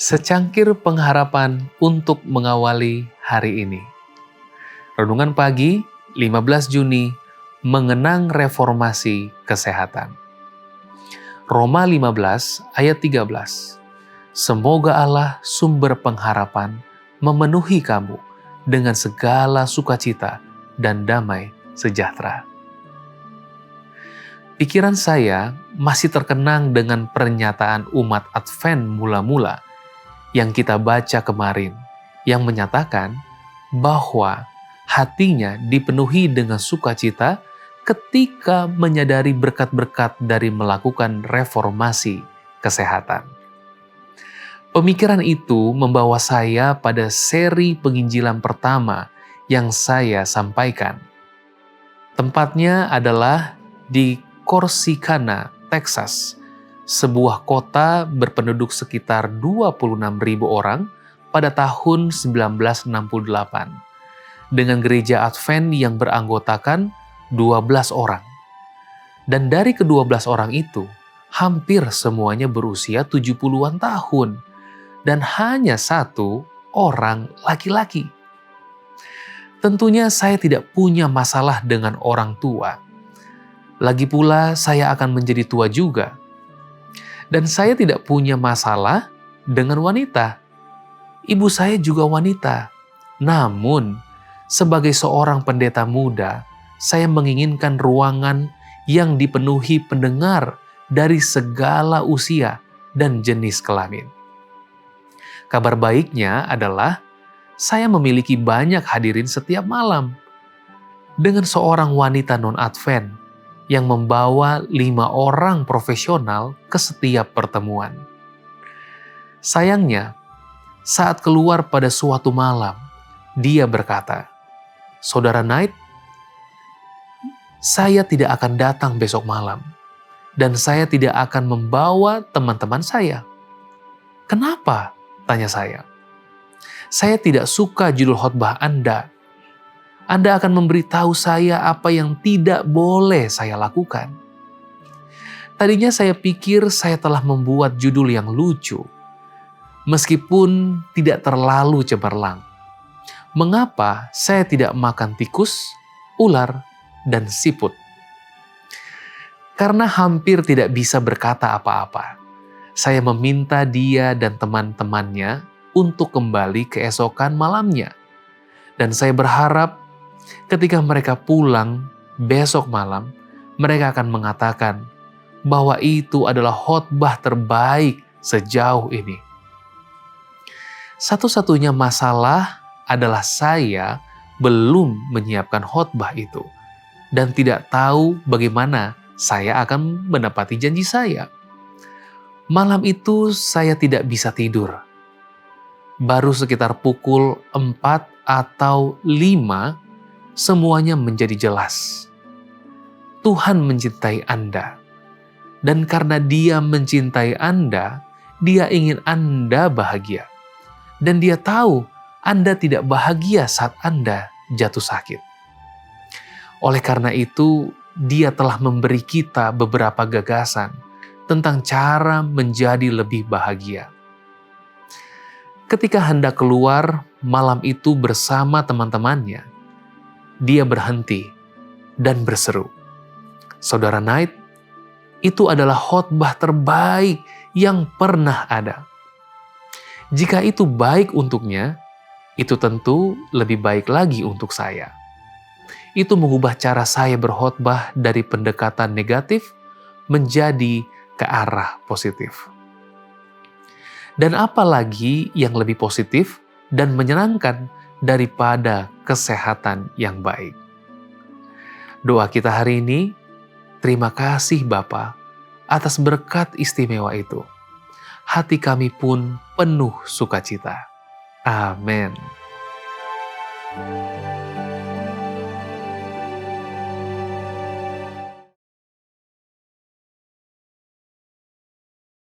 Secangkir pengharapan untuk mengawali hari ini. Renungan pagi 15 Juni mengenang reformasi kesehatan. Roma 15 ayat 13. Semoga Allah sumber pengharapan memenuhi kamu dengan segala sukacita dan damai sejahtera. Pikiran saya masih terkenang dengan pernyataan umat Advent mula-mula yang kita baca kemarin, yang menyatakan bahwa hatinya dipenuhi dengan sukacita ketika menyadari berkat-berkat dari melakukan reformasi kesehatan. Pemikiran itu membawa saya pada seri penginjilan pertama yang saya sampaikan. Tempatnya adalah di Corsicana, Texas, sebuah kota berpenduduk sekitar 26.000 orang pada tahun 1968, dengan gereja Advent yang beranggotakan 12 orang. Dan dari ke-12 orang itu, hampir semuanya berusia 70-an tahun, dan hanya satu orang laki-laki. Tentunya saya tidak punya masalah dengan orang tua. Lagi pula saya akan menjadi tua juga. Dan saya tidak punya masalah dengan wanita. Ibu saya juga wanita. Namun, sebagai seorang pendeta muda, saya menginginkan ruangan yang dipenuhi pendengar dari segala usia dan jenis kelamin. Kabar baiknya adalah saya memiliki banyak hadirin setiap malam. Dengan seorang wanita non-Advent yang membawa 5 orang profesional ke setiap pertemuan. Sayangnya, saat keluar pada suatu malam, dia berkata, "Saudara Knight, saya tidak akan datang besok malam, dan saya tidak akan membawa teman-teman saya." "Kenapa?" tanya saya. "Saya tidak suka judul khotbah Anda. Anda akan memberitahu saya apa yang tidak boleh saya lakukan." Tadinya saya pikir saya telah membuat judul yang lucu, meskipun tidak terlalu cemerlang. Mengapa saya tidak makan tikus, ular, dan siput? Karena hampir tidak bisa berkata apa-apa, saya meminta dia dan teman-temannya untuk kembali keesokan malamnya. Dan saya berharap ketika mereka pulang besok malam, mereka akan mengatakan bahwa itu adalah khotbah terbaik sejauh ini. Satu-satunya masalah adalah saya belum menyiapkan khotbah itu dan tidak tahu bagaimana saya akan menepati janji saya. Malam itu saya tidak bisa tidur. Baru sekitar pukul 4 atau 5, semuanya menjadi jelas. Tuhan mencintai Anda. Dan karena Dia mencintai Anda, Dia ingin Anda bahagia. Dan Dia tahu Anda tidak bahagia saat Anda jatuh sakit. Oleh karena itu, Dia telah memberi kita beberapa gagasan tentang cara menjadi lebih bahagia. Ketika hendak keluar malam itu bersama teman-temannya, dia berhenti dan berseru, "Saudara Knight, itu adalah khotbah terbaik yang pernah ada. Jika itu baik untuknya, itu tentu lebih baik lagi untuk saya." Itu mengubah cara saya berkhotbah dari pendekatan negatif menjadi ke arah positif. Dan apalagi yang lebih positif dan menyenangkan daripada kesehatan yang baik. Doa kita hari ini, terima kasih Bapa atas berkat istimewa itu. Hati kami pun penuh sukacita. Amin.